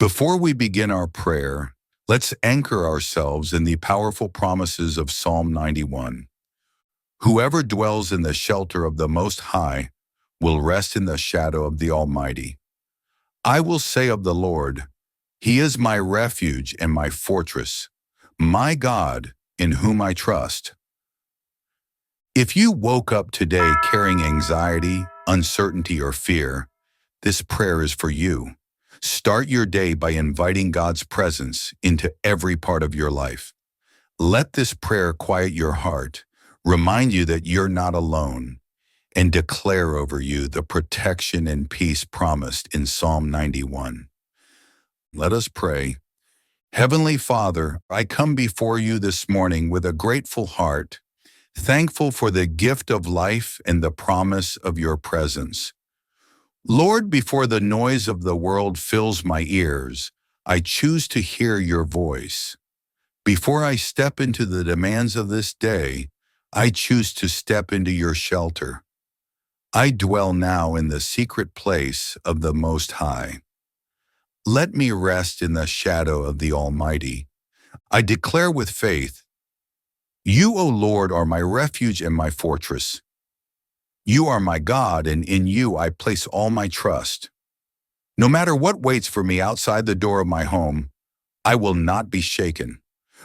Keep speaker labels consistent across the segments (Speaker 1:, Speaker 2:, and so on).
Speaker 1: Before we begin our prayer, let's anchor ourselves in the powerful promises of Psalm 91. Whoever dwells in the shelter of the Most High will rest in the shadow of the Almighty. I will say of the Lord, He is my refuge and my fortress, my God in whom I trust. If you woke up today carrying anxiety, uncertainty, or fear, this prayer is for you. Start your day by inviting God's presence into every part of your life. Let this prayer quiet your heart, remind you that you're not alone, and declare over you the protection and peace promised in Psalm 91. Let us pray. Heavenly Father, I come before you this morning with a grateful heart, thankful for the gift of life and the promise of your presence. Lord, before the noise of the world fills my ears, I choose to hear your voice. Before I step into the demands of this day, I choose to step into your shelter. I dwell now in the secret place of the Most High. Let me rest in the shadow of the Almighty. I declare with faith, you, O Lord, are my refuge and my fortress. You are my God, and in you I place all my trust. No matter what waits for me outside the door of my home, I will not be shaken.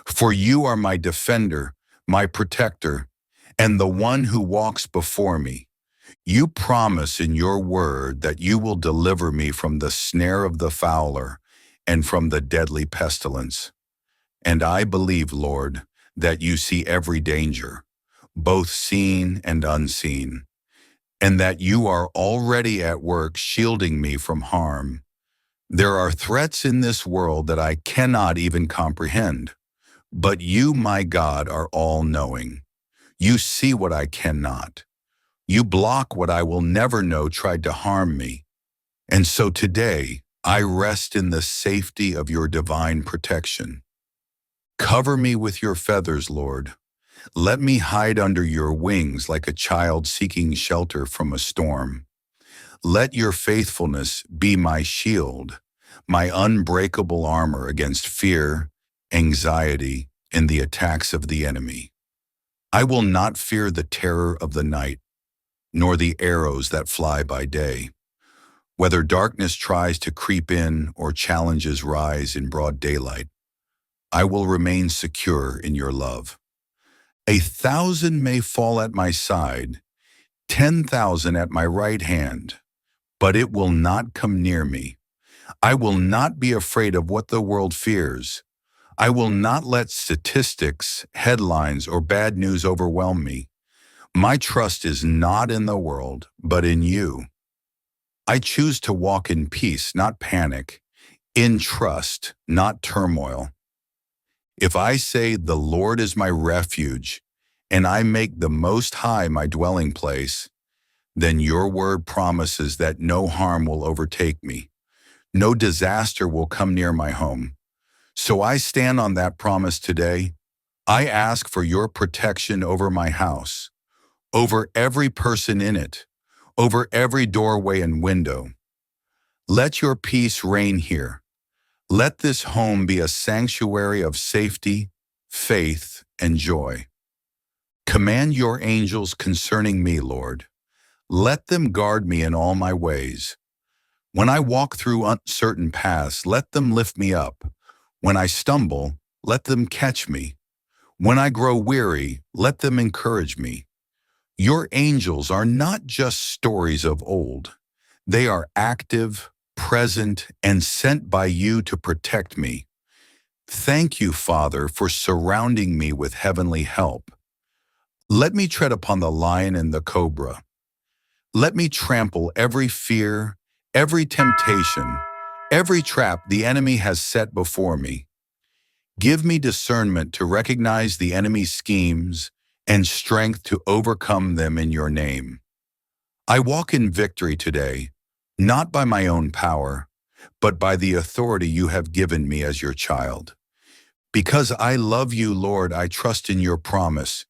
Speaker 1: For you are my defender, my protector, and the one who walks before me. You promise in your word that you will deliver me from the snare of the fowler and from the deadly pestilence. And I believe, Lord, that you see every danger, both seen and unseen, and that you are already at work shielding me from harm. There are threats in this world that I cannot even comprehend, but you, my God, are all-knowing. You see what I cannot. You block what I will never know tried to harm me. And so today, I rest in the safety of your divine protection. Cover me with your feathers, Lord. Let me hide under your wings like a child seeking shelter from a storm. Let your faithfulness be my shield, my unbreakable armor against fear, anxiety, and the attacks of the enemy. I will not fear the terror of the night, nor the arrows that fly by day. Whether darkness tries to creep in or challenges rise in broad daylight, I will remain secure in your love. 1,000 may fall at my side, 10,000 at my right hand, but it will not come near me. I will not be afraid of what the world fears. I will not let statistics, headlines, or bad news overwhelm me. My trust is not in the world, but in you. I choose to walk in peace, not panic, in trust, not turmoil. If I say, the Lord is my refuge, and I make the Most High my dwelling place, then your word promises that no harm will overtake me. No disaster will come near my home. So I stand on that promise today. I ask for your protection over my house, over every person in it, over every doorway and window. Let your peace reign here. Let this home be a sanctuary of safety, faith, and joy. Command your angels concerning me, Lord. Let them guard me in all my ways. When I walk through uncertain paths, let them lift me up. When I stumble, let them catch me. When I grow weary, let them encourage me. Your angels are not just stories of old. They are active, present, and sent by you to protect me. Thank you, Father, for surrounding me with heavenly help. Let me tread upon the lion and the cobra. Let me trample every fear, every temptation, every trap the enemy has set before me. Give me discernment to recognize the enemy's schemes and strength to overcome them in your name. I walk in victory today, not by my own power, but by the authority you have given me as your child. Because I love you, Lord, I trust in your promise.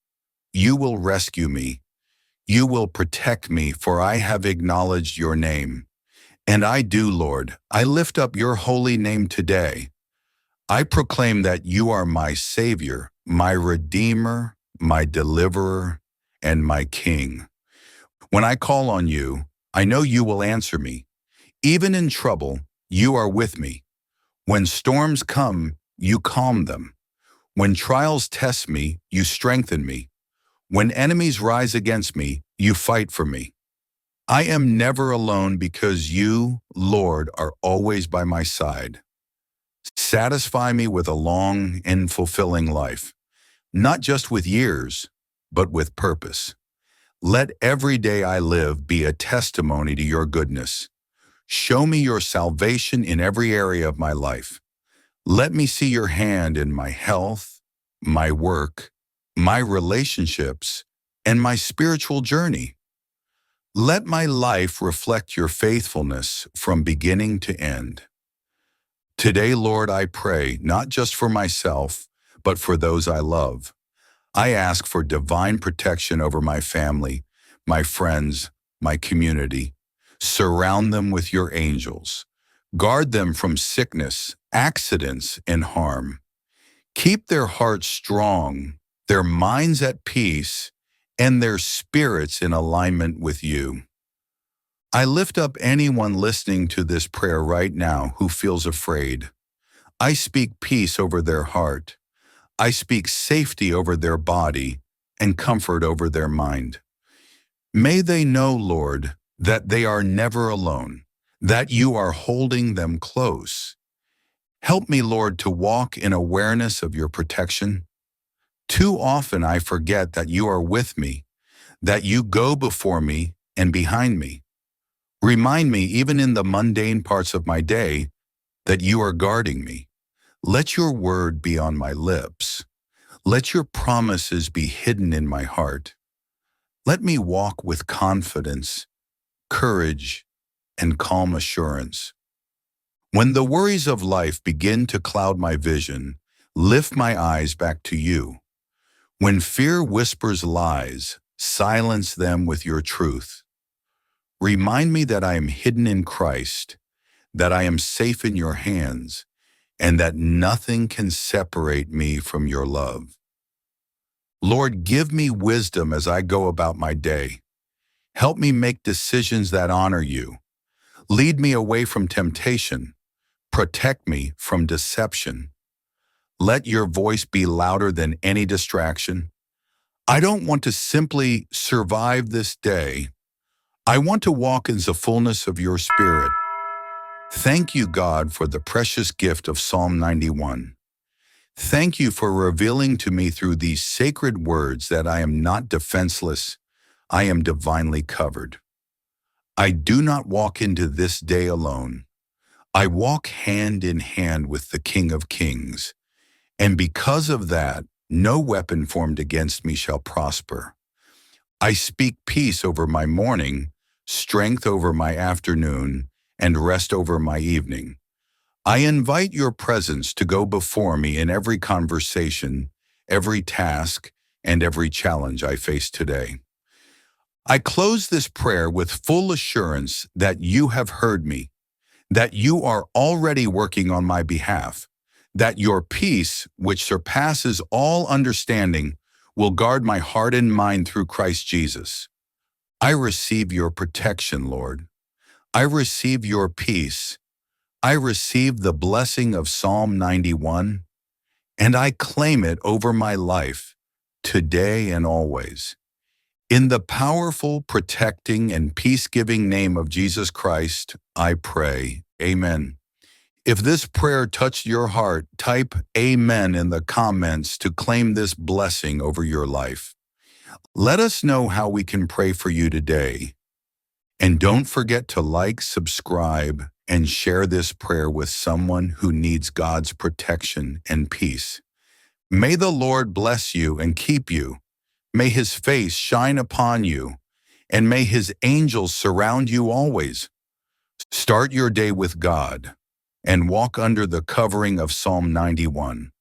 Speaker 1: You will rescue me. You will protect me, for I have acknowledged your name, And I do, Lord. I lift up your holy name today. I proclaim that you are my Savior, my Redeemer, my Deliverer, and my King. When I call on you, I know you will answer me. Even in trouble, you are with me. When storms come, you calm them. When trials test me, you strengthen me. When enemies rise against me, you fight for me. I am never alone because you, Lord, are always by my side. Satisfy me with a long and fulfilling life, not just with years, but with purpose. Let every day I live be a testimony to your goodness. Show me your salvation in every area of my life. Let me see your hand in my health, my work, my relationships, and my spiritual journey. Let my life reflect your faithfulness from beginning to end. Today, Lord, I pray not just for myself, but for those I love. I ask for divine protection over my family, my friends, my community. Surround them with your angels. Guard them from sickness, accidents, and harm. Keep their hearts strong, their minds at peace, and their spirits in alignment with you. I lift up anyone listening to this prayer right now who feels afraid. I speak peace over their heart. I speak safety over their body and comfort over their mind. May they know, Lord, that they are never alone, that you are holding them close. Help me, Lord, to walk in awareness of your protection. Too often I forget that you are with me, that you go before me and behind me. Remind me, even in the mundane parts of my day, that you are guarding me. Let your word be on my lips. Let your promises be hidden in my heart. Let me walk with confidence, courage, and calm assurance. When the worries of life begin to cloud my vision, lift my eyes back to you. When fear whispers lies, silence them with your truth. Remind me that I am hidden in Christ, that I am safe in your hands, and that nothing can separate me from your love. Lord, give me wisdom as I go about my day. Help me make decisions that honor you. Lead me away from temptation. Protect me from deception. Let your voice be louder than any distraction. I don't want to simply survive this day. I want to walk in the fullness of your Spirit. Thank you, God, for the precious gift of Psalm 91. Thank you for revealing to me through these sacred words that I am not defenseless, I am divinely covered. I do not walk into this day alone. I walk hand in hand with the King of Kings, and because of that, no weapon formed against me shall prosper. I speak peace over my morning, strength over my afternoon, and rest over my evening. I invite your presence to go before me in every conversation, every task, and every challenge I face today. I close this prayer with full assurance that you have heard me, that you are already working on my behalf, that your peace, which surpasses all understanding, will guard my heart and mind through Christ Jesus. I receive your protection, Lord. I receive your peace. I receive the blessing of Psalm 91, and I claim it over my life, today and always. In the powerful, protecting, and peace-giving name of Jesus Christ, I pray. Amen. If this prayer touched your heart, type Amen in the comments to claim this blessing over your life. Let us know how we can pray for you today. And don't forget to like, subscribe, and share this prayer with someone who needs God's protection and peace. May the Lord bless you and keep you. May his face shine upon you, and may his angels surround you always. Start your day with God and walk under the covering of Psalm 91.